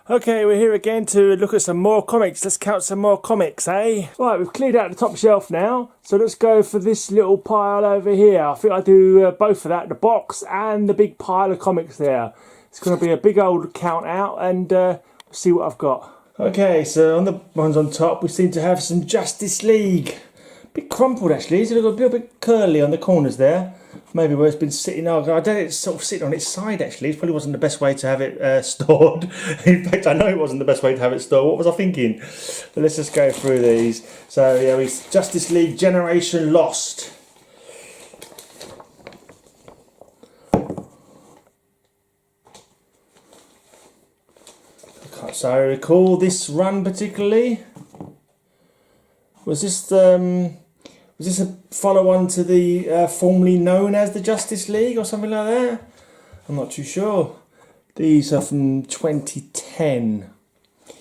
Okay, we're here again to look at some more comics. Let's count some more comics, eh? Right, we've cleared out the top shelf now. So let's go for this little pile over here. I think I do both of that, the box and the big pile of comics there. It's going to be a big old count out and see what I've got. Okay, so on the ones on top, we seem to have some Justice League. A bit crumpled actually, it's a little bit curly on the corners there. Maybe where it's been sitting. I don't know, it's sort of sitting on its side actually. It probably wasn't the best way to have it stored. In fact, I know it wasn't the best way to have it stored. What was I thinking? But let's just go through these. So yeah, Justice League Generation Lost. So I recall this run particularly. Was this a follow-on to the formerly known as the Justice League or something like that? I'm not too sure. These are from 2010. I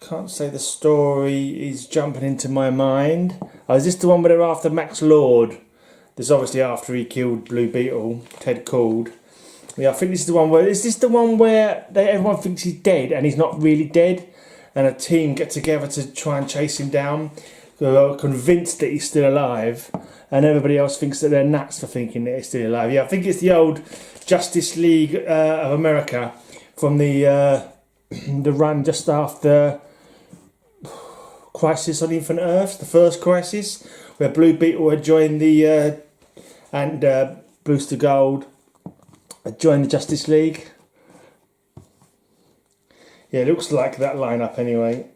can't say the story is jumping into my mind. Oh, is this the one where they're after Max Lord? This is obviously after he killed Blue Beetle, Ted Kord. Yeah, I think this is the one where... Is this the one where everyone thinks he's dead and he's not really dead? And a team get together to try and chase him down. Are convinced that he's still alive, and everybody else thinks that they're nuts for thinking that he's still alive. Yeah, I think it's the old Justice League of America from the run just after Crisis on Infinite Earths, the first Crisis, where Blue Beetle had joined the and Booster Gold had joined the Justice League. Yeah, it looks like that lineup anyway.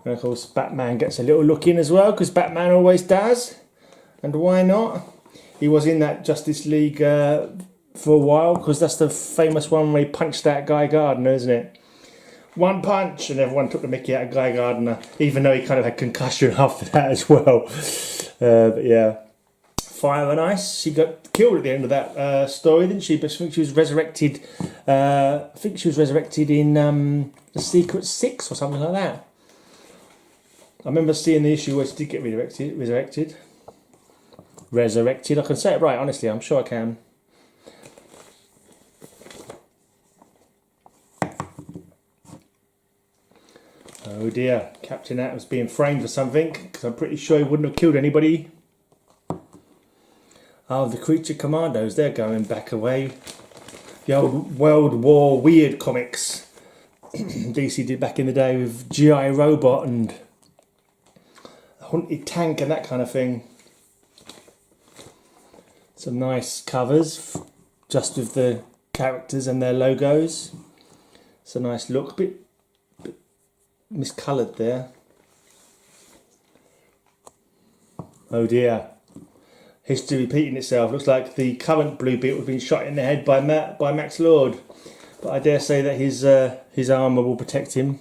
And of course Batman gets a little look in as well, because Batman always does. And why not? He was in that Justice League for a while, because that's the famous one where he punched that Guy Gardner, isn't it? One punch, and everyone took the mickey out of Guy Gardner, even though he kind of had concussion after that as well. But yeah. Fire and Ice, she got killed at the end of that story, didn't she? But I think she was resurrected. I think she was resurrected in The Secret Six or something like that. I remember seeing the issue where she did get resurrected. I can say it right, honestly, I'm sure I can. Oh dear, Captain Atom's being framed for something, because I'm pretty sure he wouldn't have killed anybody. Oh, the Creature Commandos, they're going back away. The old World War Weird comics DC did back in the day with G.I. Robot and Haunted Tank and that kind of thing. Some nice covers, just with the characters and their logos. It's a nice look, bit miscoloured there. Oh dear. History repeating itself. Looks like the current Blue Beetle has been shot in the head by Max Lord. But I dare say that his armour will protect him.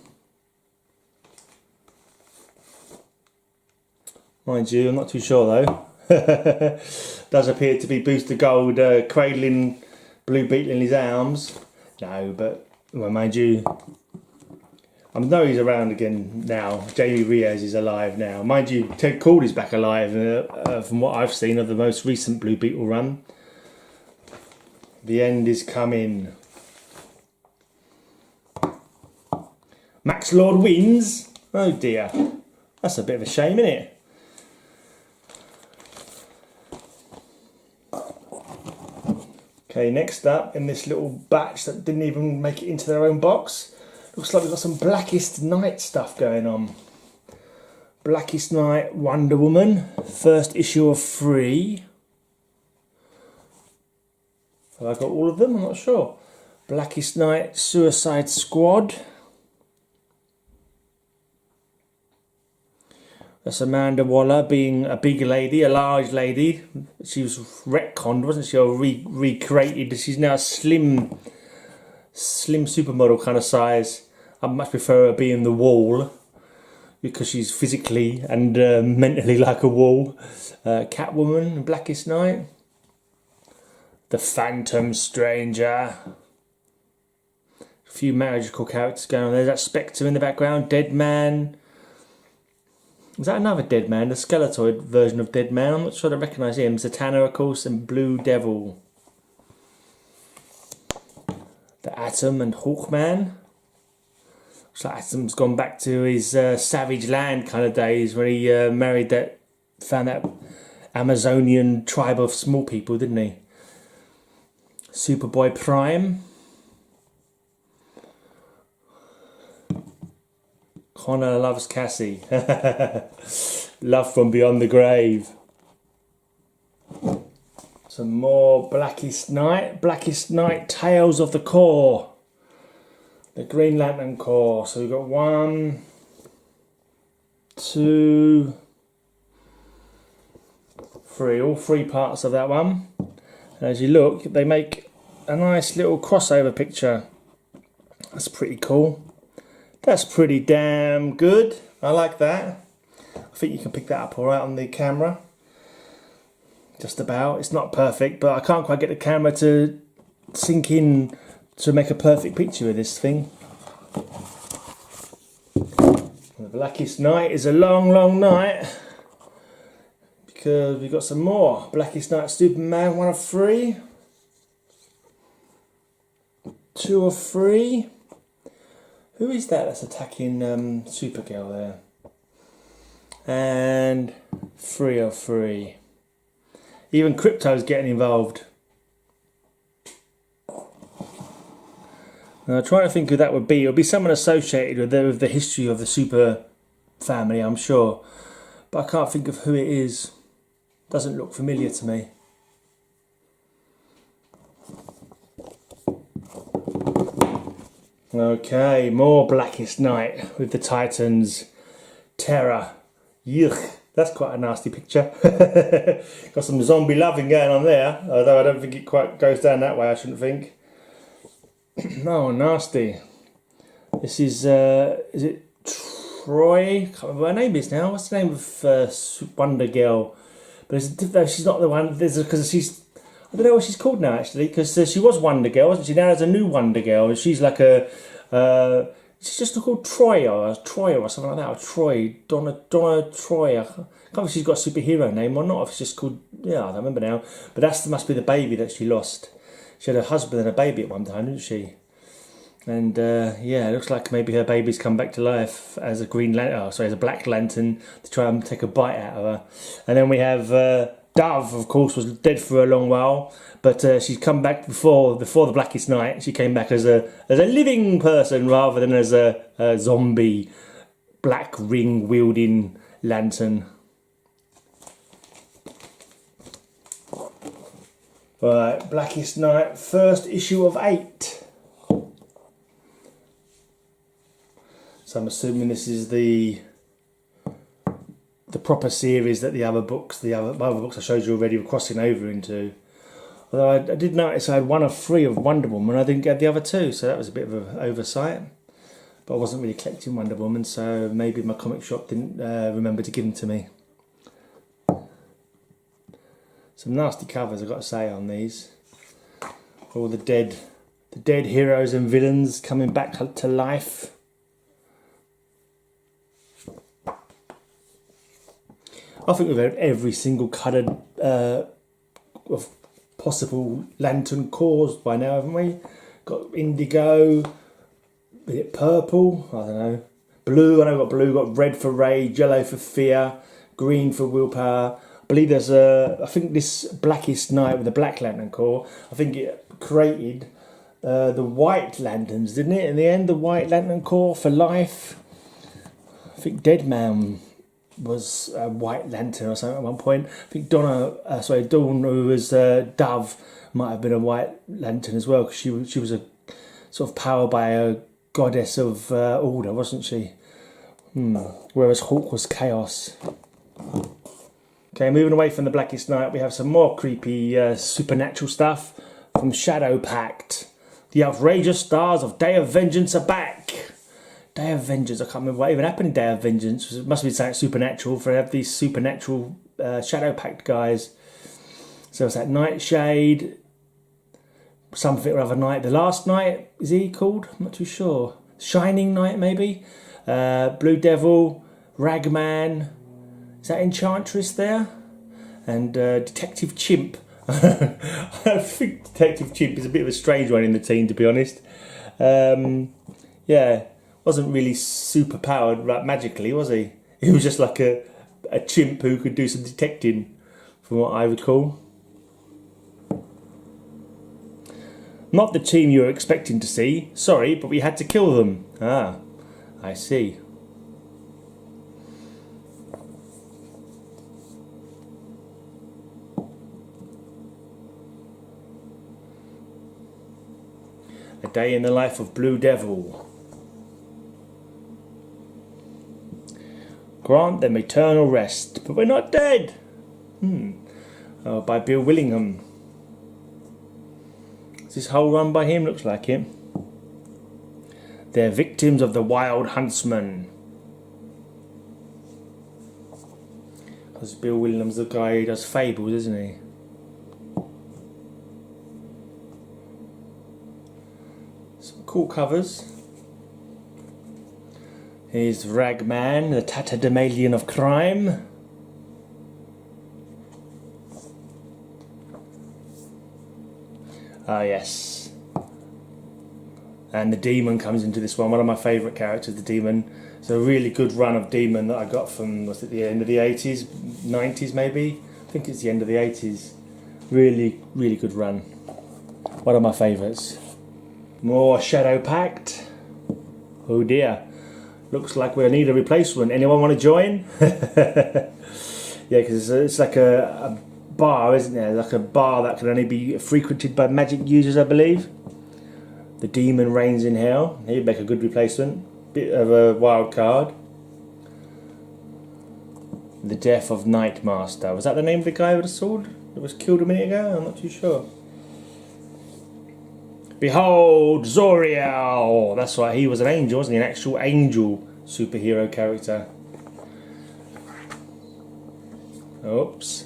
Mind you, I'm not too sure though. Does appear to be Booster Gold cradling Blue Beetle in his arms. No, but well, mind you, I know he's around again now. Jamie Reyes is alive now. Mind you, Ted Kord is back alive from what I've seen of the most recent Blue Beetle run. The end is coming. Max Lord wins? Oh dear. That's a bit of a shame, isn't it? Okay, next up in this little batch that didn't even make it into their own box. Looks like we've got some Blackest Night stuff going on. Blackest Night Wonder Woman, first issue of 3. Have I got all of them? I'm not sure. Blackest Night Suicide Squad. That's Amanda Waller being a big lady, a large lady. She was retconned, wasn't she, or recreated. She's now a slim supermodel kind of size. I much prefer her being the Wall, because she's physically and mentally like a wall. Catwoman, Blackest Night. The Phantom Stranger. A few magical characters going on. There's that Spectre in the background. Dead Man. Is that another Dead Man? The Skeletoid version of Dead Man? I'm not sure I recognise him. Zatanna, of course, and Blue Devil. The Atom and Hawkman. Looks like Adam's gone back to his savage land kind of days when he found that Amazonian tribe of small people, didn't he? Superboy Prime. Connor loves Cassie. Love from beyond the grave. Some more Blackest Night. Blackest Night Tales of the Corps. The Green Lantern Corps. So we've got 1, 2, 3. All 3 parts of that one. And as you look, they make a nice little crossover picture. That's pretty cool. That's pretty damn good. I like that. I think you can pick that up alright on the camera. Just about. It's not perfect, but I can't quite get the camera to sink in to make a perfect picture of this thing. The Blackest Night is a long, long night. Because we've got some more. Blackest Night Superman 1 of 3. 2 of 3. Who is that that's attacking Supergirl there? And 3 of 3. Even Krypto's getting involved. Now, I'm trying to think who that would be. It would be someone associated with the history of the Super family, I'm sure. But I can't think of who it is. Doesn't look familiar to me. Okay, more Blackest Night with the Titans. Terror. Yuck. That's quite a nasty picture. Got some zombie loving going on there, although I don't think it quite goes down that way, I shouldn't think. Oh, nasty. This is it Troy? Can't remember what her name is now. What's the name of Wonder Girl? But she's not the one, because she's, I don't know what she's called now actually, because she was Wonder Girl, wasn't she? Now there's a new Wonder Girl, and she's like she's just called Troy or something like that, or Troy, Donna Troy. I can't remember if she's got a superhero name or not, if it's just called, yeah, I don't remember now. But that must be the baby that she lost. She had a husband and a baby at one time, didn't she? And yeah, it looks like maybe her baby's come back to life as a as a Black Lantern to try and take a bite out of her. And then we have Dove, of course, was dead for a long while, but she's come back before the Blackest Night. She came back as a living person rather than as a zombie black ring wielding lantern. Right, Blackest Night, first issue of 8. So I'm assuming this is the proper series that the other books I showed you already were crossing over into. Although I did notice I had 1 of 3 of Wonder Woman, I didn't get the other 2, so that was a bit of an oversight. But I wasn't really collecting Wonder Woman, so maybe my comic shop didn't remember to give them to me. Some nasty covers, I've got to say, on these. All the dead heroes and villains coming back to life. I think we've had every single coloured of possible lantern cores by now, haven't we? Got indigo, is it purple? I don't know. Blue, I know we've got blue, got red for rage, yellow for fear, green for willpower. I believe there's I think this Blackest Night with the Black Lantern Corps, I think it created the White Lanterns, didn't it? In the end, the White Lantern Corps for life. I think Deadman was a White Lantern or something at one point. I think Dawn, who was Dove, might have been a White Lantern as well, because she was a sort of powered by a goddess of order, wasn't she? Whereas Hawk was chaos. Okay, moving away from the Blackest Night, we have some more creepy supernatural stuff from Shadow Pact. The outrageous stars of Day of Vengeance are back. Day of Vengeance, I can't remember what even happened in Day of Vengeance. It must be something supernatural for have these supernatural Shadow Pact guys. So it's that Nightshade, something or other night. The Last Night, is he called? I'm not too sure. Shining Knight, maybe? Blue Devil, Ragman. Is that Enchantress there? And Detective Chimp. I think Detective Chimp is a bit of a strange one in the team, to be honest. Yeah. Wasn't really super powered magically, was he? He was just like a chimp who could do some detecting, from what I recall. Not the team you were expecting to see. Sorry, but we had to kill them. Ah, I see. A day in the life of Blue Devil. Grant them eternal rest, but we're not dead. Oh, by Bill Willingham. Is this whole run by him? Looks like him. They're victims of the wild huntsman. Because Bill Williams, the guy who does Fables, isn't he? Some cool covers. Here's Ragman, the tatterdemalion of crime. Ah, yes. And the Demon comes into this one of my favourite characters, the Demon. It's a really good run of Demon that I got from, was it the end of the 80s, 90s maybe? I think it's the end of the 80s. Really, really good run. One of my favourites. More Shadow Pact. Oh dear. Looks like we'll need a replacement. Anyone want to join? Yeah, because it's like a bar, isn't there? Like a bar that can only be frequented by magic users, I believe. The Demon reigns in hell. He'd make a good replacement. Bit of a wild card. The Death of Nightmaster. Was that the name of the guy with the sword that was killed a minute ago? I'm not too sure. Behold, Zoriel! That's right, he was an angel, wasn't he? An actual angel superhero character. Oops.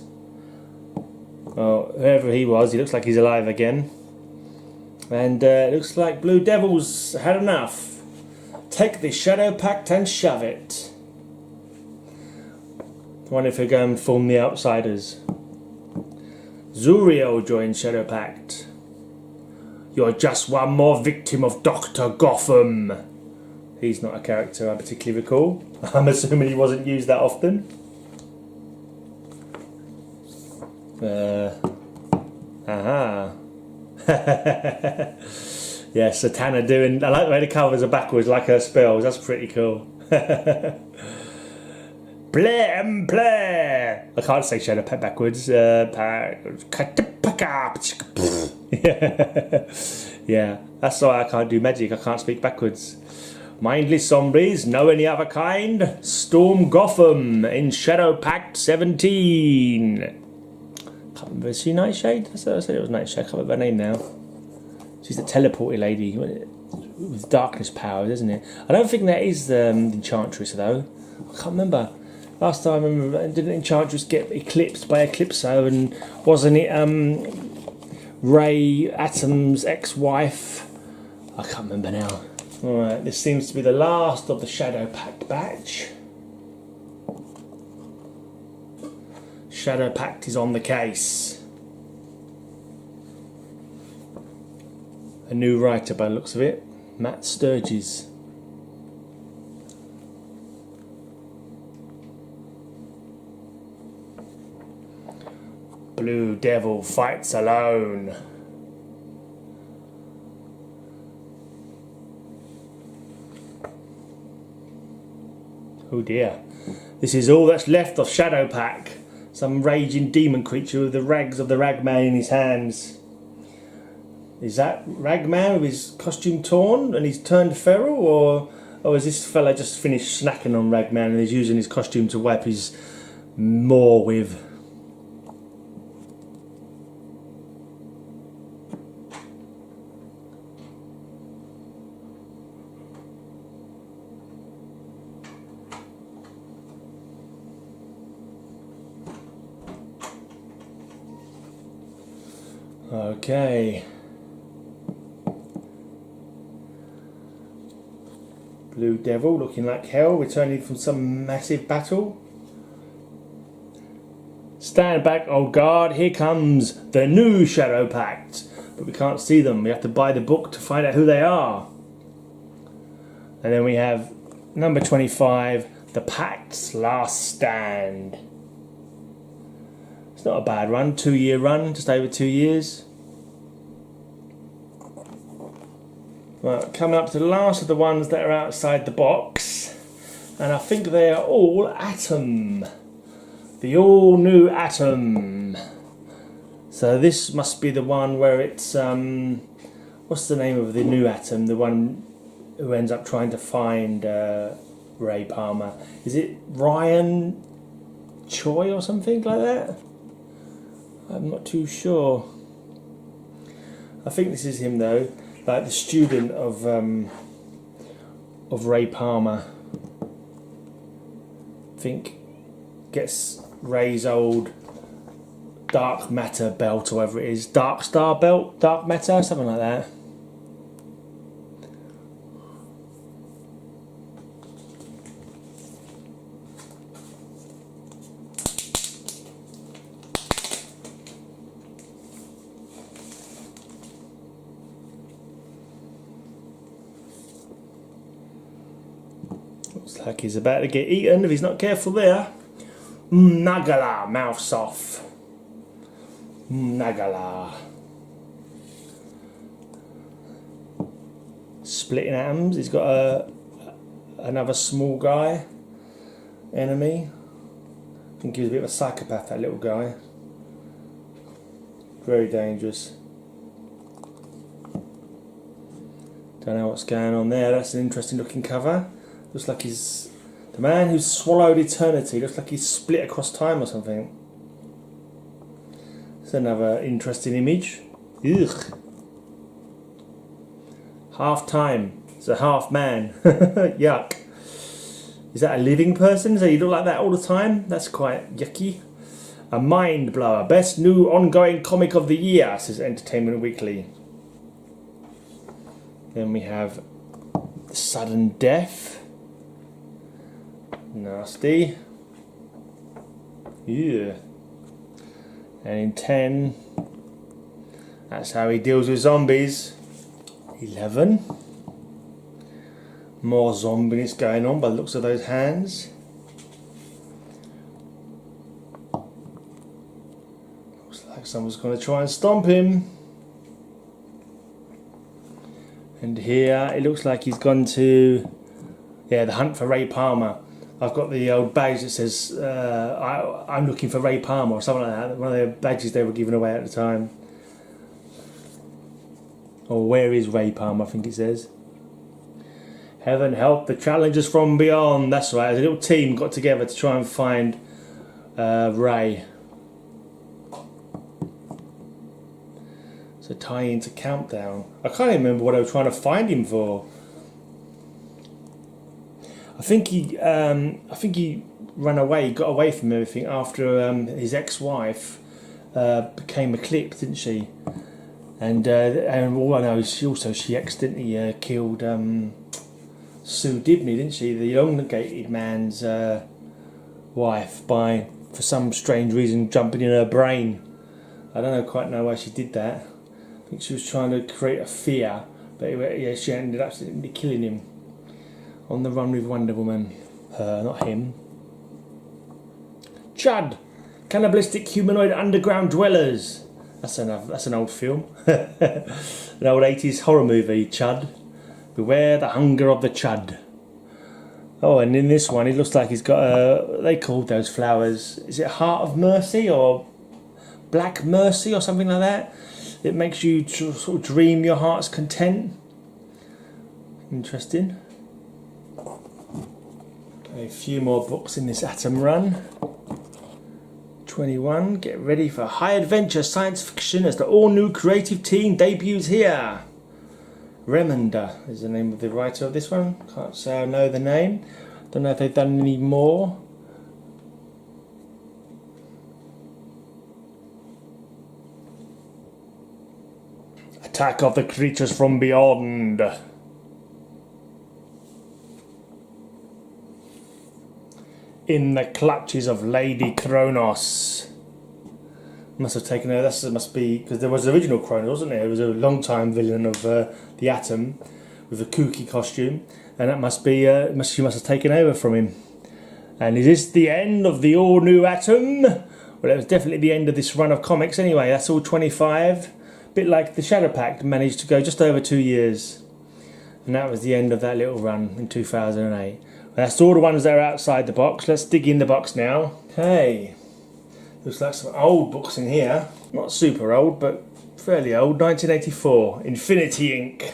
Oh, whoever he was, he looks like he's alive again. And it looks like Blue Devil's had enough. Take the Shadow Pact and shove it. I wonder if he'll go and form the Outsiders. Zuriel joins Shadow Pact. You're just one more victim of Dr. Gotham. He's not a character I particularly recall. I'm assuming he wasn't used that often. Aha. Yeah, Satana doing... I like the way the covers are backwards, like her spells. That's pretty cool. Play. I can't say Shadow Pact backwards. Yeah, that's why I can't do magic. I can't speak backwards. Mindless zombies, know any other kind? Storm Gotham in Shadow Pact 17. Can't remember. Is she Nightshade? I said it was Nightshade. I can't remember her name now. She's the teleporty lady with darkness powers, isn't it? I don't think that is the Enchantress though. I can't remember. Last time I remember, didn't Enchantress get eclipsed by Eclipso, and wasn't it Ray Atom's ex-wife? I can't remember now. Alright, this seems to be the last of the Shadow Pact batch. Shadow Pact is on the case. A new writer by the looks of it, Matt Sturges. Blue Devil fights alone. Oh dear. This is all that's left of Shadow Pact. Some raging demon creature with the rags of the Ragman in his hands. Is that Ragman with his costume torn and he's turned feral, or is this fella just finished snacking on Ragman and he's using his costume to wipe his maw with? Okay. Blue Devil looking like hell, returning from some massive battle. Stand back, old guard, here comes the new Shadow Pact. But we can't see them, we have to buy the book to find out who they are. And then we have number 25, The Pact's Last Stand. It's not a bad run, 2-year run, just over 2 years. Right, coming up to the last of the ones that are outside the box. And I think they are all Atom. The all new Atom. So this must be the one where it's, what's the name of the new Atom? The one who ends up trying to find Ray Palmer. Is it Ryan Choi or something like that? I'm not too sure. I think this is him though, like the student of Ray Palmer. I think gets Ray's old dark matter belt or whatever it is, dark star belt, dark matter, something like that. Looks like he's about to get eaten if he's not careful there. Nagala, mouth's off. Nagala. Splitting atoms. He's got another small guy enemy. I think he was a bit of a psychopath, that little guy. Very dangerous. Don't know what's going on there. That's an interesting looking cover. Looks like he's the man who swallowed eternity. Looks like he's split across time or something. It's another interesting image. Ugh. Half time. It's a half man. Yuck. Is that a living person? So you look like that all the time? That's quite yucky. A mind blower. Best new ongoing comic of the year, says Entertainment Weekly. Then we have Sudden Death. Nasty. Yeah. And in 10, that's how he deals with zombies. 11. More zombiness going on by the looks of those hands. Looks like someone's going to try and stomp him. And here it looks like he's gone to, yeah, the hunt for Ray Palmer. I've got the old badge that says, I'm looking for Ray Palmer or something like that. One of the badges they were giving away at the time. Or where is Ray Palmer, I think it says. Heaven help the challengers from beyond. That's right, a little team got together to try and find Ray. So tie into Countdown. I can't even remember what I was trying to find him for. I think he ran away. He got away from everything after his ex-wife became eclipsed, didn't she? And all I know is she accidentally killed Sue Dibney, didn't she? The elongated man's wife by, for some strange reason, jumping in her brain. I don't quite know why she did that. I think she was trying to create a fear, but yeah, she ended up accidentally killing him. On the Run with Wonder Woman. Her, not him. Chud! Cannibalistic humanoid underground dwellers. That's an old film. An old 80s horror movie, Chud. Beware the hunger of the Chud. Oh, and in this one, it looks like he's got they called those flowers, is it Heart of Mercy or Black Mercy or something like that? It makes you sort of dream your heart's content. Interesting. A few more books in this Atom run. 21. Get ready for high adventure science fiction as the all-new creative team debuts here. Remender is the name of the writer of this one. Can't say I know the name. Don't know if they've done any more. Attack of the creatures from beyond. In the clutches of Lady Kronos. Must have taken her. Must be because there was the original Kronos, wasn't there? It was a long-time villain of the Atom, with a kooky costume, and that must be she must have taken over from him. And is this the end of the all-new Atom? Well, it was definitely the end of this run of comics anyway. That's all 25. A bit like the Shadow Pact managed to go just over 2 years. And that was the end of that little run in 2008. And that's all the ones that are outside the box. Let's dig in the box now. Okay. Looks like some old books in here. Not super old, but fairly old. 1984. Infinity Inc.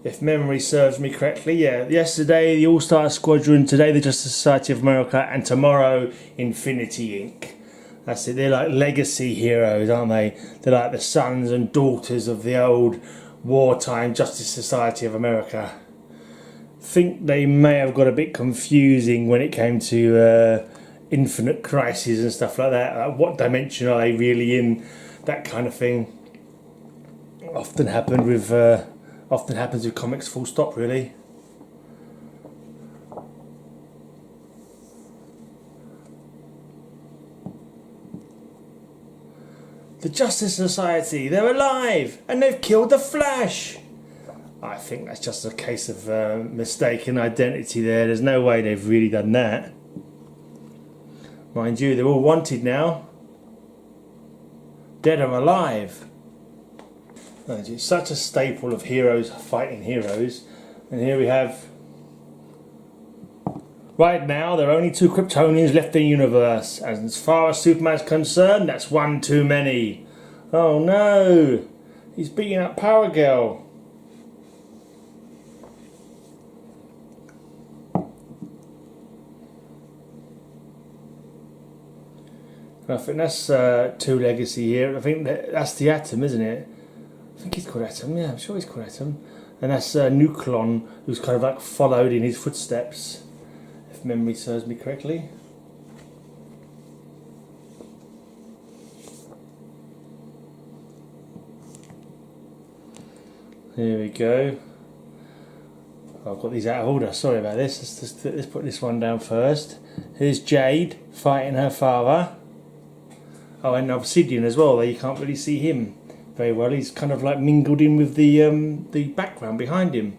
If memory serves me correctly, yeah. Yesterday, the All-Star Squadron. Today, the Justice Society of America. And tomorrow, Infinity Inc. That's it. They're like legacy heroes, aren't they? They're like the sons and daughters of the old wartime Justice Society of America. Think they may have got a bit confusing when it came to Infinite Crisis and stuff like that. Like, what dimension are they really in? That kind of thing. Often happens with comics. Full stop, really. The Justice Society, they're alive and they've killed the Flash. I think that's just a case of mistaken identity there. There's no way they've really done that. Mind you, they're all wanted now. Dead or alive. It's such a staple of heroes fighting heroes. And here we have... Right now, there are only 2 Kryptonians left in the universe. And as far as Superman's concerned, that's one too many. Oh no! He's beating up Power Girl. I think that's 2 Legacy here. I think that's the Atom, isn't it? I think he's called Atom, yeah, I'm sure he's called Atom. And that's Nuklon, who's kind of like followed in his footsteps, if memory serves me correctly. Here we go. I've got these out of order, sorry about this. Let's put this one down first. Here's Jade fighting her father. Oh, and Obsidian as well, though you can't really see him very well. He's kind of like mingled in with the background behind him.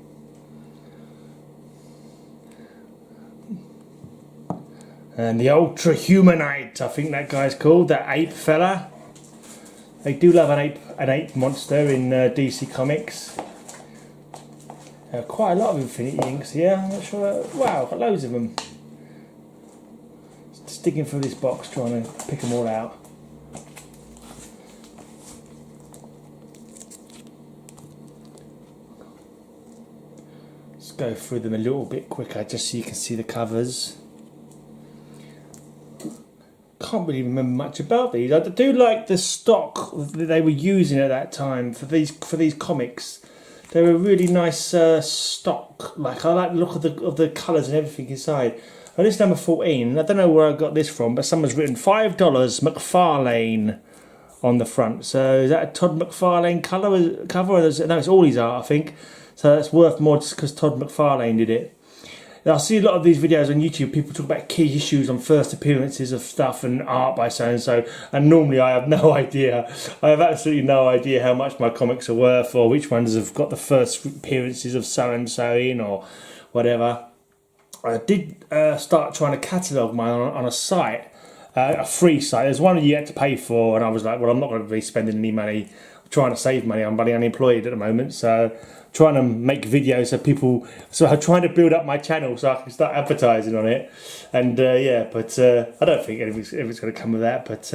And the Ultra Humanite, I think that guy's called, that ape fella. They do love an ape monster in DC Comics. Quite a lot of Infinity Inks here. I'm not sure. Wow, got loads of them. Just digging through this box, trying to pick them all out. Let's go through them a little bit quicker, just so you can see the covers. Can't really remember much about these. I do like the stock that they were using at that time for these comics. They were really nice stock. Like, I like the look of the colours and everything inside. Oh, this number 14. I don't know where I got this from, but someone's written $5 McFarlane on the front. So is that a Todd McFarlane cover? No, it's all his art, I think. So that's worth more just because Todd McFarlane did it. I see a lot of these videos on YouTube, people talk about key issues on first appearances of stuff and art by so-and-so, and normally I have no idea. I have absolutely no idea how much my comics are worth, or which ones have got the first appearances of so-and-so in, or whatever. I did start trying to catalogue mine on a site, a free site. There's one you had to pay for, and I was like, well, I'm not going to be spending any money. I'm trying to save money. I'm bloody unemployed at the moment, so... trying to make videos so I'm trying to build up my channel so I can start advertising on it, and yeah, but I don't think anything's going to come of that. But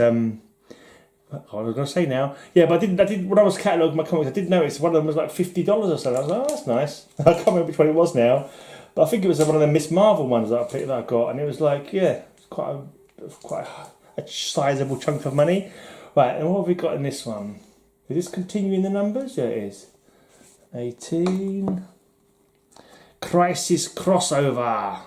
what was I going to say now? Yeah, but I did when I was cataloguing my comics, I did notice one of them was like $50 or so. I was like, oh, that's nice. I can't remember which one it was now, but I think it was one of the Miss Marvel ones that I got, and it was like, yeah, it's quite a sizable chunk of money. Right, and what have we got in this one? Is this continuing the numbers? Yeah, it is. 18. Crisis crossover.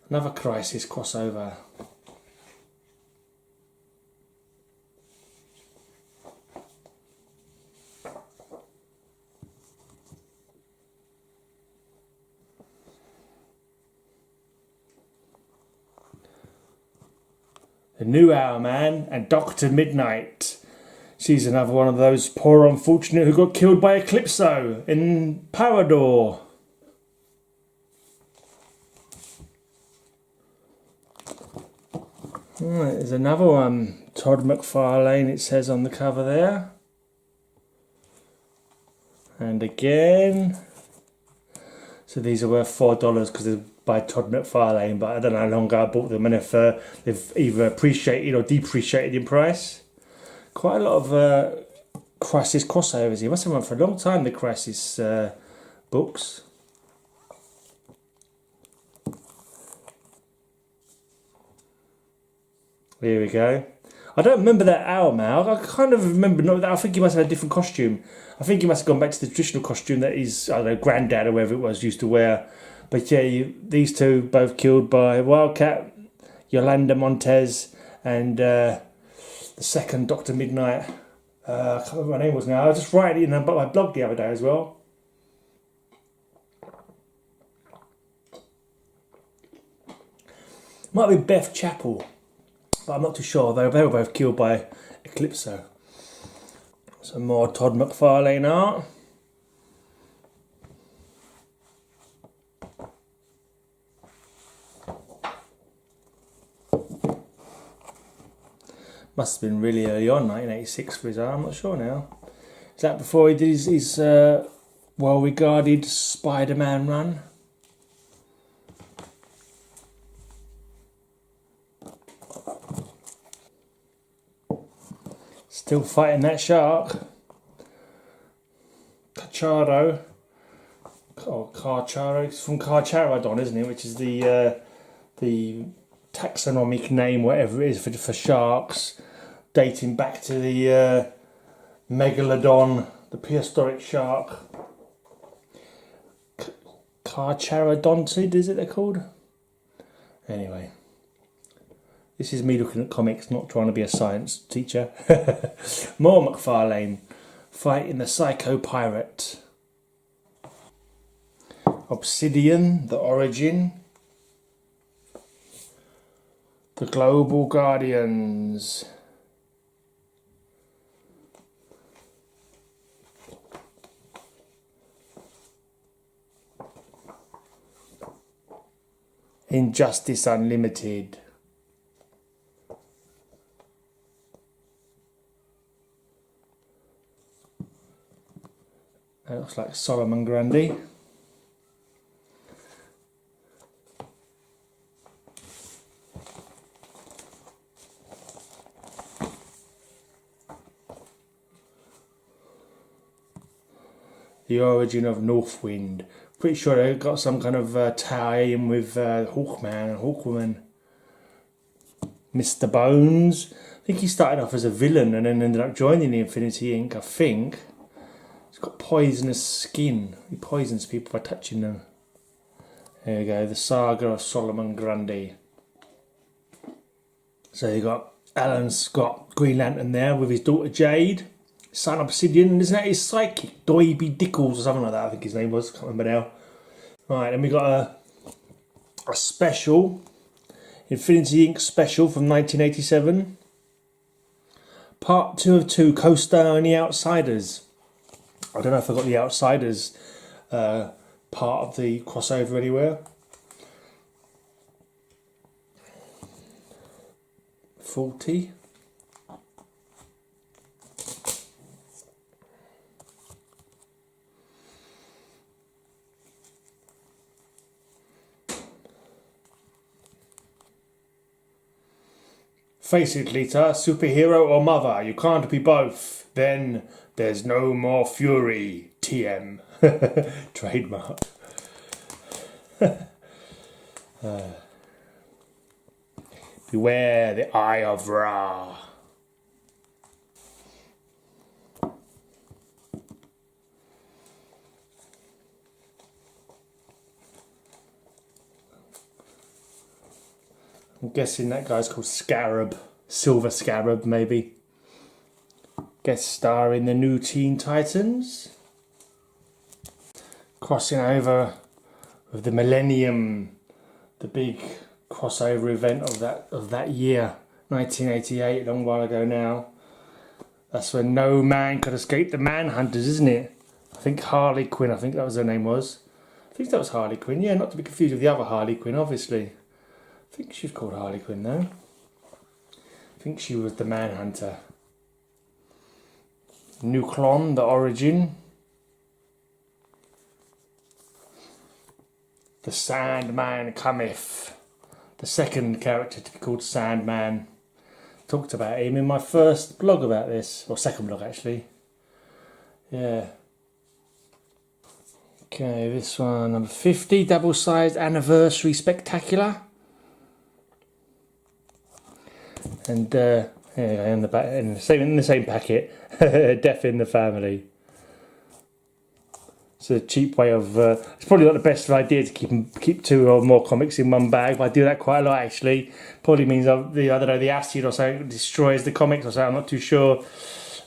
Another Crisis crossover. The New Owlman, and Dr. Midnight. She's another one of those poor unfortunate who got killed by Eclipso in Parador. Right, there's another one. Todd McFarlane, it says on the cover there. And again. So these are worth $4 because they're by Todd McFarlane, but I don't know how long ago I bought them and if they've either appreciated or depreciated in price. Quite a lot of Crisis crossovers here. Must have run for a long time, the Crisis books. Here we go. I don't remember that Owlman. I kind of remember, I think he must have had a different costume. I think he must have gone back to the traditional costume that his, I don't know, granddad or whoever it was used to wear. But yeah, these two both killed by Wildcat, Yolanda Montez, and the second Dr. Midnight. I can't remember what her name was now. I was just writing it in my blog the other day as well. Might be Beth Chappell, but I'm not too sure. They were both killed by Eclipso. Some more Todd McFarlane art. Must have been really early on, 1986 for his art, I'm not sure now. Is that before he did his well-regarded Spider-Man run? Still fighting that shark. Cacharo. Oh, Carcharo. It's from Carcharodon, isn't it? Which is the taxonomic name, whatever it is, for sharks, dating back to the Megalodon, the prehistoric shark. Carcharodontid, is it they're called? Anyway. This is me looking at comics, not trying to be a science teacher. More McFarlane, fighting the Psycho Pirate. Obsidian, The Origin. The Global Guardians. Injustice Unlimited. That looks like Solomon Grundy. The Origin of Northwind. Pretty sure they got some kind of tie-in with Hawkman and Hawkwoman. Mr. Bones. I think he started off as a villain and then ended up joining the Infinity Inc. I think. He's got poisonous skin. He poisons people by touching them. There we go. The Saga of Solomon Grundy. So you got Alan Scott, Green Lantern there with his daughter Jade. Son Obsidian, and isn't that his psychic? Doiby Dickles or something like that, I think his name was. Can't remember now. Right, then we got a special. Infinity Inc. special from 1987. Part 2 of 2, Co-Star and the Outsiders. I don't know if I got the Outsiders part of the crossover anywhere. 40. Face it, Lita, superhero or mother, you can't be both. Then there's no more fury. TM. Trademark. Beware the Eye of Ra. I'm guessing that guy's called Scarab. Silver Scarab, maybe. Guest star in the new Teen Titans. Crossing over with the Millennium, the big crossover event of that year. 1988, a long while ago now. That's when no man could escape the Manhunters, isn't it? I think Harley Quinn, I think that was her name was. I think that was Harley Quinn, yeah, not to be confused with the other Harley Quinn, obviously. I think she was called Harley Quinn though. I think she was the Manhunter. Nuklon, the origin. The Sandman cometh. The second character to be called Sandman. Talked about him in my first blog about this, or second blog actually. Yeah. Okay, this one, number 50, double-sized anniversary spectacular. And here you go, in the back, in the same packet, Death in the Family. It's a cheap way of. It's probably not the best idea to keep two or more comics in one bag, but I do that quite a lot actually. Probably means I don't know, the acid or something destroys the comics or something. I'm not too sure.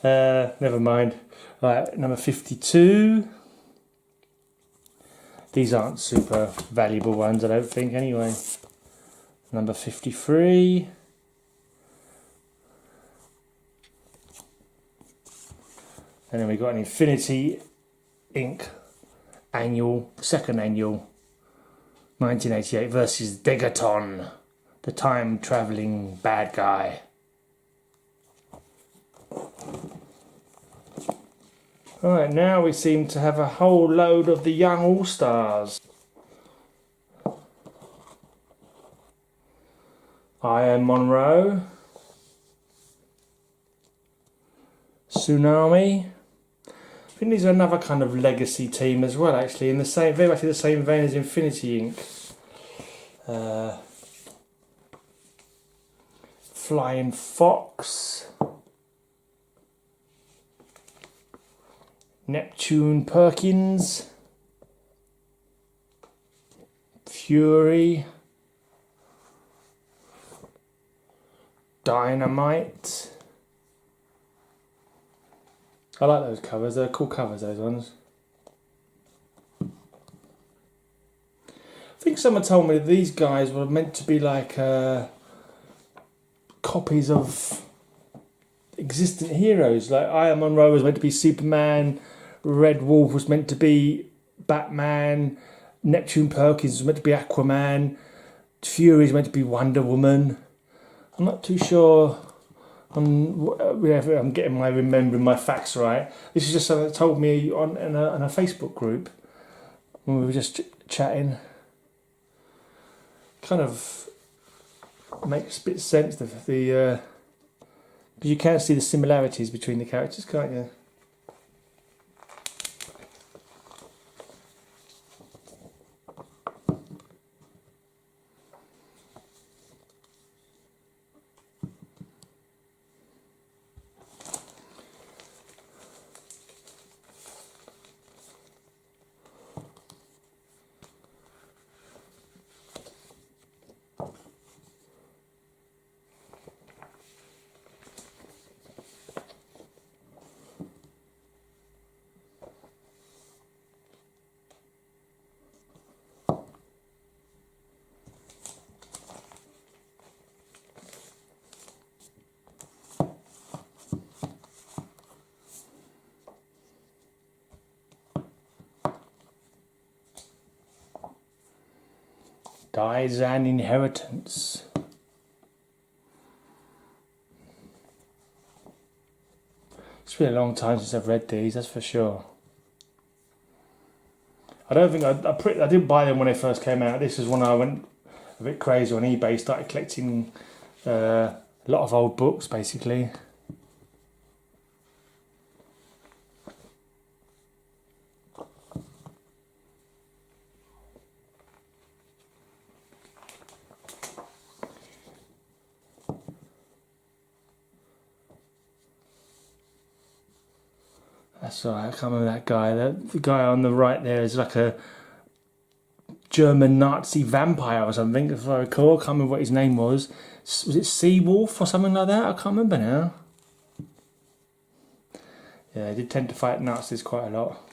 Never mind. Right, number 52. These aren't super valuable ones, I don't think. Anyway, number 53. And then we got an Infinity Inc. second annual, 1988 versus Degaton, the time-travelling bad guy. Alright, now we seem to have a whole load of the young all-stars. Iron Monroe, Tsunami. I think these are another kind of legacy team as well, actually, in the same, very much in the same vein as Infinity Inc. Flying Fox, Neptune Perkins, Fury, Dynamite. I like those covers, they're cool covers, those ones. I think someone told me that these guys were meant to be like copies of existent heroes. Like Iron Monroe was meant to be Superman, Red Wolf was meant to be Batman, Neptune Perkins was meant to be Aquaman, Fury is meant to be Wonder Woman. I'm not too sure. I'm getting remembering my facts right. This is just something that told me on a Facebook group when we were just chatting. Kind of makes a bit of sense. But you can see the similarities between the characters, can't you? Dies an Inheritance. It's been a long time since I've read these, that's for sure. I don't think I didn't buy them when they first came out. This is when I went a bit crazy on eBay, started collecting a lot of old books basically. That's right, I can't remember that guy. The guy on the right there is like a German Nazi vampire or something, if I recall. I can't remember what his name was. Was it Seawolf or something like that? I can't remember now. Yeah, they did tend to fight Nazis quite a lot.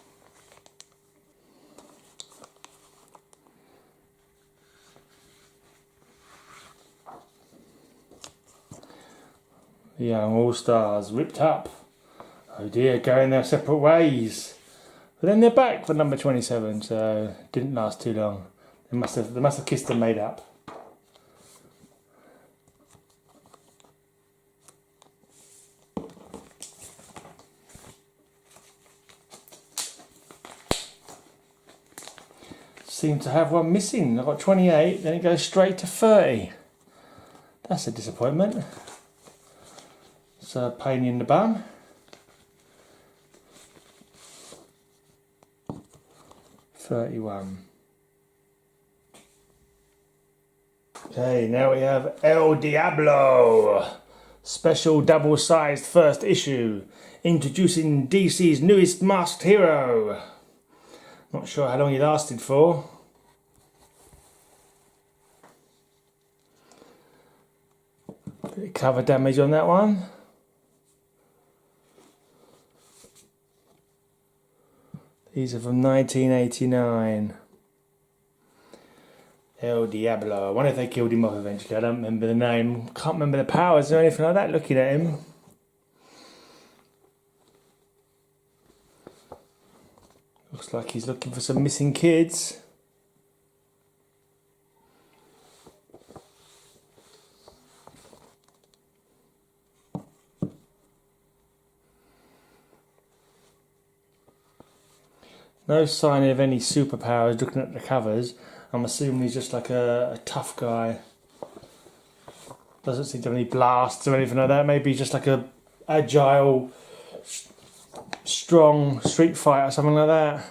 The young All-Stars ripped up. Oh dear, going their separate ways. But then they're back for number 27, so it didn't last too long. They must have kissed and made up. Seem to have one missing. I've got 28, then it goes straight to 30. That's a disappointment. It's a pain in the bum. $31. Okay, now we have El Diablo. Special double-sized first issue. Introducing DC's newest masked hero. Not sure how long he lasted for. Bit of cover damage on that one. These are from 1989. El Diablo. I wonder if they killed him off eventually. I don't remember the name. Can't remember the powers or anything like that looking at him. Looks like he's looking for some missing kids. No sign of any superpowers looking at the covers. I'm assuming he's just like a tough guy. Doesn't seem to have any blasts or anything like that. Maybe he's just like a agile, strong street fighter or something like that.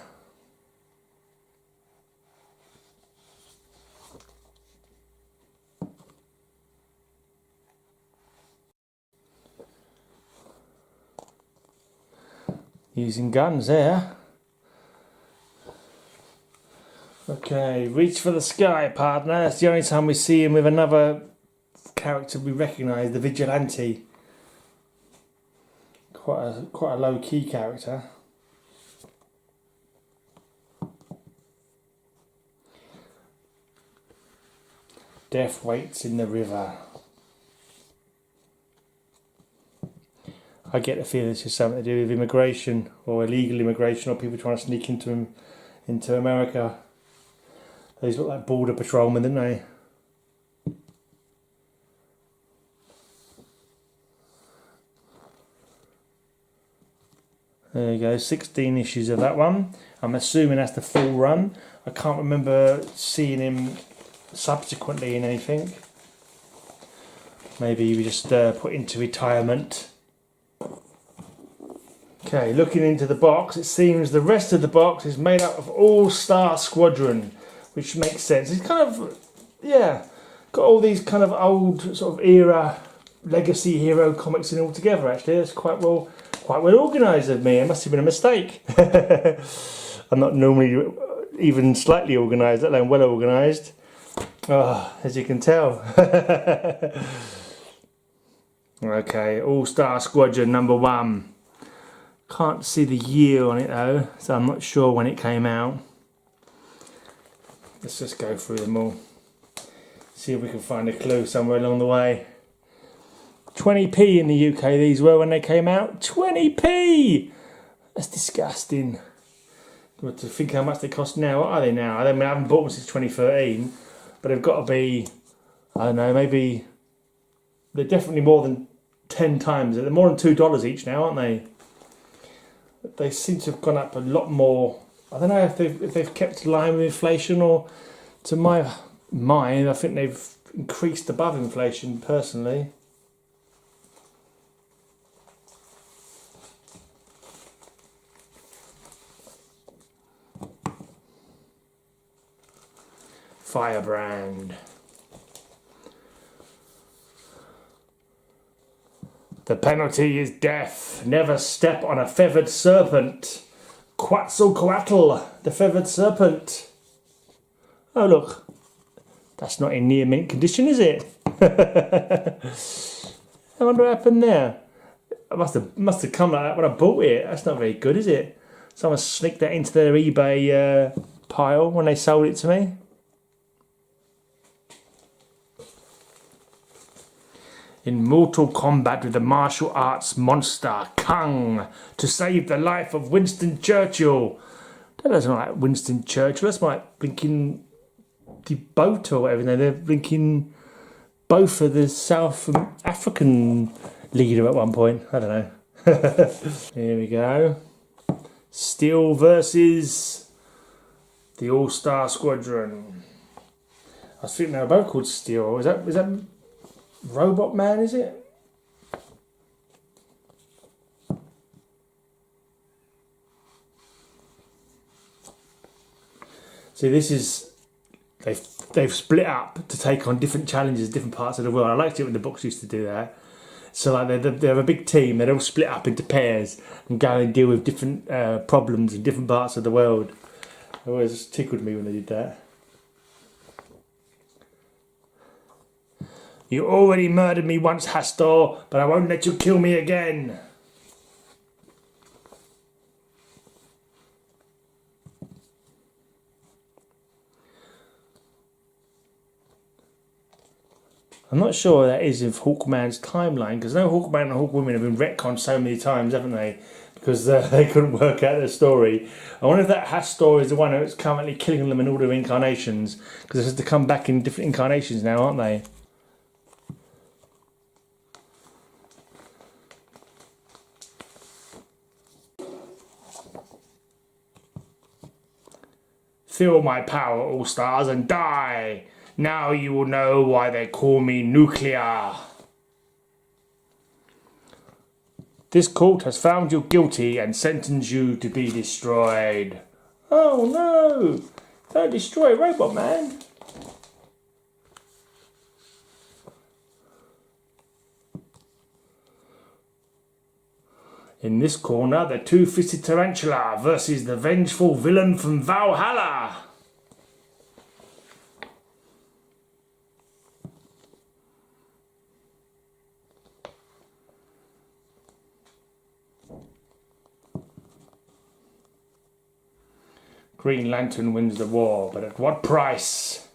Using guns there. Okay, reach for the sky, partner. That's the only time we see him with another character we recognise, the Vigilante. Quite a low-key character. Death waits in the river. I get the feeling this is something to do with immigration or illegal immigration or people trying to sneak into America. These look like border patrolmen, don't they? There you go, 16 issues of that one. I'm assuming that's the full run. I can't remember seeing him subsequently in anything. Maybe he was just put into retirement. Okay, looking into the box, it seems the rest of the box is made up of All-Star Squadron, which makes sense. It's kind of, yeah, got all these kind of old sort of era legacy hero comics in all together. Actually, it's quite well organised of me. It must have been a mistake. I'm not normally even slightly organised, let alone well organised. Oh, as you can tell. Okay, All-Star Squadron number 1. Can't see the year on it though, so I'm not sure when it came out. Let's just go through them all. See if we can find a clue somewhere along the way. 20p in the UK these were when they came out. 20p! That's disgusting. But to think how much they cost now, what are they now? I haven't bought them since 2013, but they've got to be, I don't know, maybe, they're definitely more than 10 times. They're more than $2 each now, aren't they? They seem to have gone up a lot more. I don't know if they've kept in line with inflation, or to my mind, I think they've increased above inflation personally. Firebrand. The penalty is death. Never step on a feathered serpent. Quetzalcoatl, the feathered serpent. Oh look, that's not in near mint condition, is it? I wonder what happened there. I must have come like that when I bought it. That's not very good, is it? Someone sneaked that into their eBay pile when they sold it to me. in mortal combat with the martial arts monster Kung to save the life of Winston Churchill. That doesn't look like Winston Churchill. That's like blinking the boat or whatever. No, they're blinking both of the South African leader at one point. I don't know. Here we go. Steel versus the All-Star Squadron. I was thinking they were both called Steel. Is that Robot Man, is it? See, this is they've split up to take on different challenges, different parts of the world. I liked it when the books used to do that. So like they have a big team. They're all split up into pairs and go and deal with different problems in different parts of the world. It always tickled me when they did that. You already murdered me once, Hastor, but I won't let you kill me again. I'm not sure that is in Hawkman's timeline, because I know Hawkman and Hawkwoman have been retconned so many times, haven't they? Because they couldn't work out their story. I wonder if that Hastor is the one who's currently killing them in all their incarnations, because they have to come back in different incarnations now, aren't they? Feel my power, all stars, and die! Now you will know why they call me Nuclear. This court has found you guilty and sentenced you to be destroyed. Oh no! Don't destroy Robot Man. In this corner, the two-fisted tarantula versus the vengeful villain from Valhalla. Green Lantern wins the war, but at what price?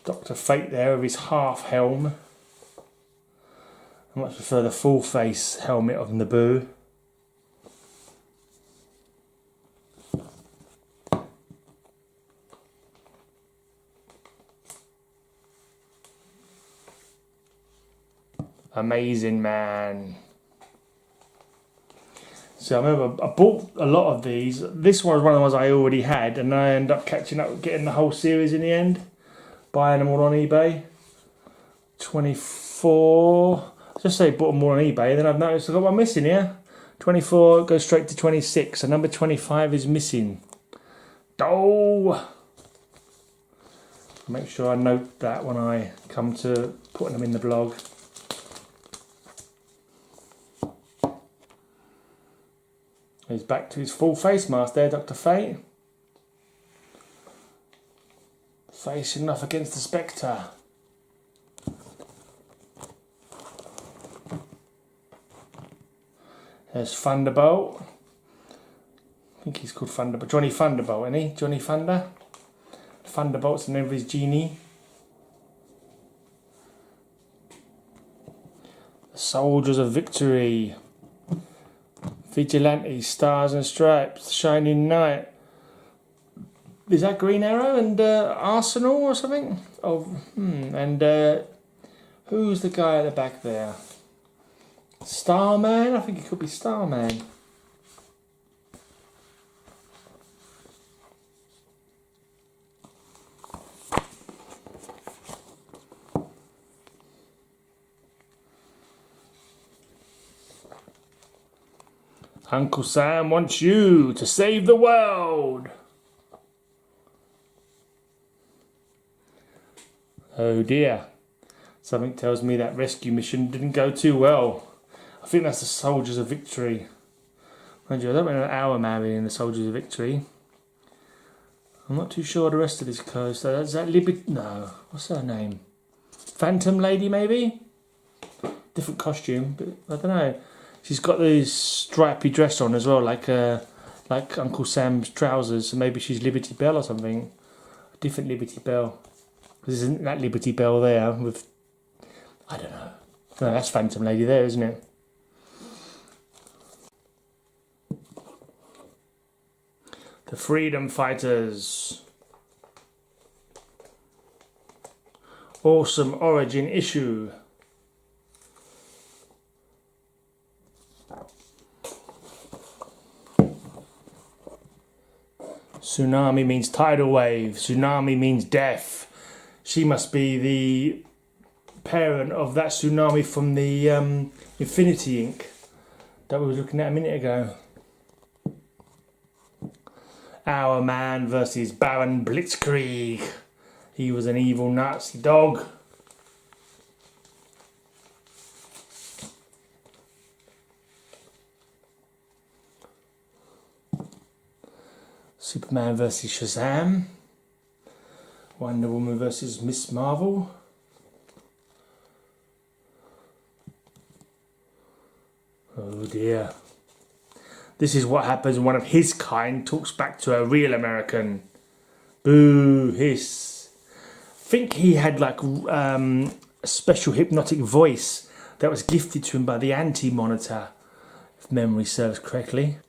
Dr. Fate there with his half helm. I much prefer the full face helmet of Naboo. Amazing Man. So I remember I bought a lot of these. This one was one of the ones I already had, and I ended up catching up, getting the whole series in the end. Buying them all on eBay. 24. Just say bought them all on eBay, then I've noticed I've got one missing here. 24 goes straight to 26, so number 25 is missing. Oh! Make sure I note that when I come to putting them in the blog. He's back to his full face mask there, Dr. Fate. Facing off against the Spectre. There's Thunderbolt. I think he's called Thunderbolt. Johnny Thunderbolt, isn't he? Johnny Thunder. Thunderbolt's the name of his genie. The Soldiers of Victory. Vigilantes, Stars and Stripes, Shining Knight. Is that Green Arrow and Arsenal or something? Oh, and who's the guy at the back there? Starman? I think it could be Starman. Uncle Sam wants you to save the world. Oh dear. Something tells me that rescue mission didn't go too well. I think that's the Soldiers of Victory. Mind you, I don't remember our man being in the Soldiers of Victory. I'm not too sure the rest of this coast. Is that Liberty? No. What's her name? Phantom Lady, maybe? Different costume, but I don't know. She's got this stripy dress on as well, like Uncle Sam's trousers. So maybe she's Liberty Bell or something. A different Liberty Bell. Because isn't that Liberty Bell there with... I don't know. No, that's Phantom Lady there, isn't it? The Freedom Fighters. Awesome Origin issue. Tsunami means tidal wave. Tsunami means death. She must be the parent of that tsunami from the Infinity Inc. that we were looking at a minute ago. Our Man versus Baron Blitzkrieg. He was an evil Nazi dog. Superman versus Shazam. Wonder Woman versus Miss Marvel. Oh dear. This is what happens when one of his kind talks back to a real American. Boo, hiss. I think he had like a special hypnotic voice that was gifted to him by the Anti-Monitor, if memory serves correctly.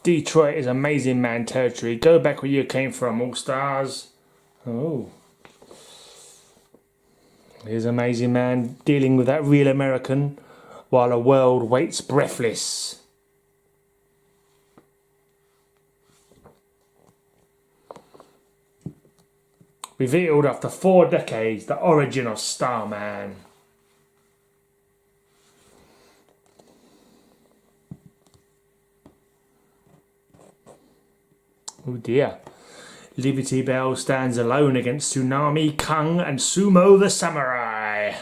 Detroit is amazing man territory. Go back where you came from, all stars. Oh. Here's Amazing Man dealing with that real American while the world waits breathless. Revealed after 4 decades, the origin of Starman. Oh dear. Liberty Bell stands alone against Tsunami, Kung and Sumo the Samurai.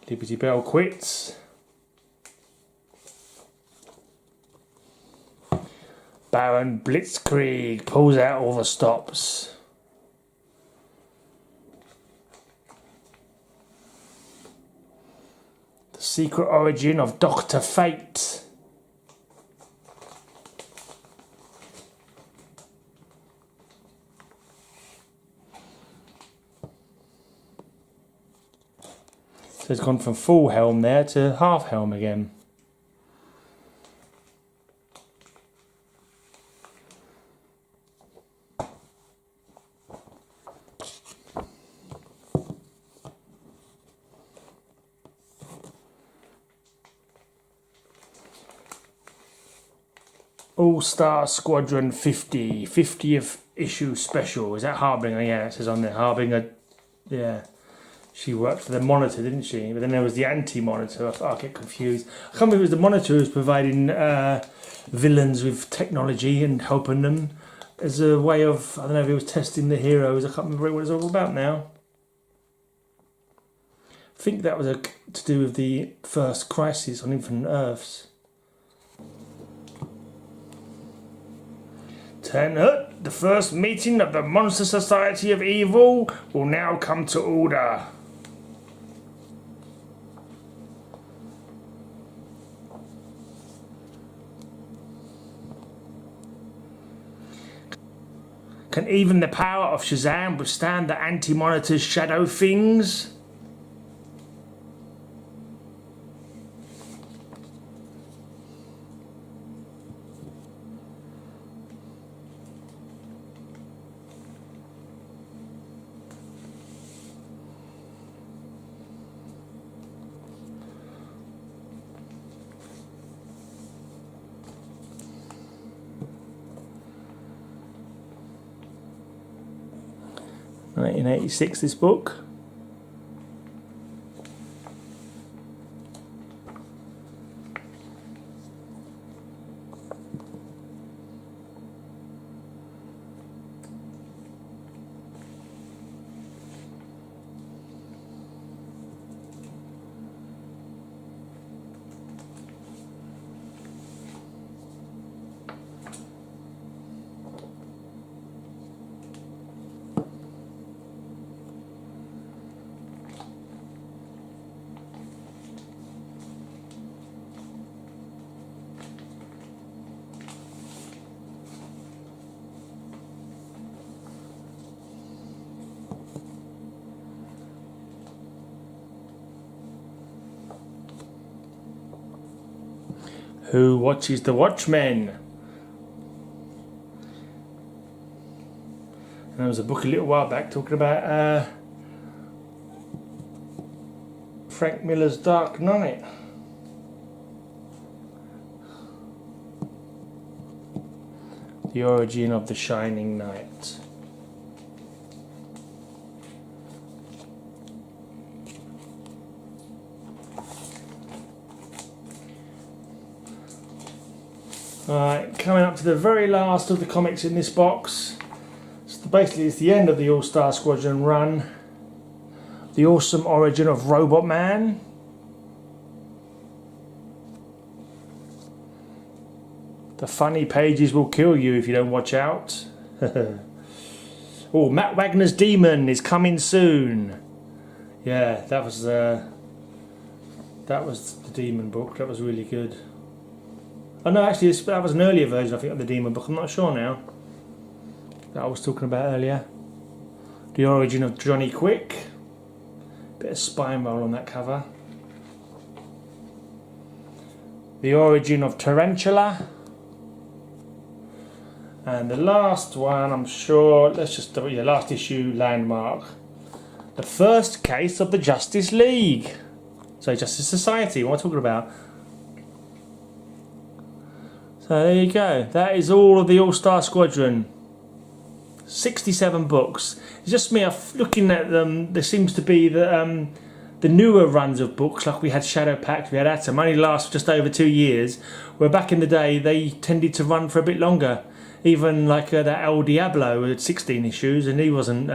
Liberty Bell quits. Baron Blitzkrieg pulls out all the stops. The secret origin of Dr. Fate. So it's gone from full helm there to half helm again. All-Star Squadron 50, 50th issue special. Is that Harbinger? Yeah, it says on there. Harbinger, yeah. She worked for the Monitor, didn't she? But then there was the Anti-Monitor. I get confused. I can't remember if it was the Monitor who was providing villains with technology and helping them as a way of, I don't know if he was testing the heroes. I can't remember what it was all about now. I think that was to do with the first crisis on Infinite Earths. The first meeting of the Monster Society of Evil will now come to order. Can even the power of Shazam withstand the Anti-Monitor's shadow things? (1986) this book. Who Watches the Watchmen? And there was a book a little while back talking about Frank Miller's Dark Knight. The origin of the Shining Knight. Alright, coming up to the very last of the comics in this box. So basically it's the end of the All-Star Squadron run. The awesome origin of Robot Man. The funny pages will kill you if you don't watch out. Oh, Matt Wagner's Demon is coming soon. Yeah, that was the Demon book. That was really good. Oh no, actually that was an earlier version, I think, of the Demon book. I'm not sure now. That I was talking about earlier. The origin of Johnny Quick. Bit of spine roll on that cover. The origin of Tarantula. And the last one, I'm sure, let's just do it, yeah, last issue, Landmark. The first case of the Justice League. So Justice Society, what am I talking about? So there you go. That is all of the All-Star Squadron. 67 books. It's just me looking at them. There seems to be the newer runs of books, like we had Shadow Pact, we had Atom, only last just over 2 years. Where back in the day they tended to run for a bit longer. Even like that El Diablo had 16 issues, and he wasn't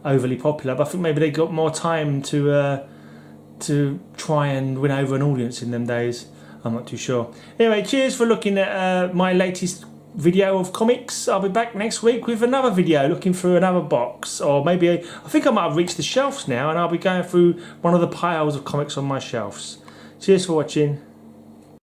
overly popular. But I think maybe they got more time to try and win over an audience in them days. I'm not too sure. Anyway, cheers for looking at my latest video of comics. I'll be back next week with another video looking through another box, or maybe I think I might have reached the shelves now, and I'll be going through one of the piles of comics on my shelves. Cheers for watching.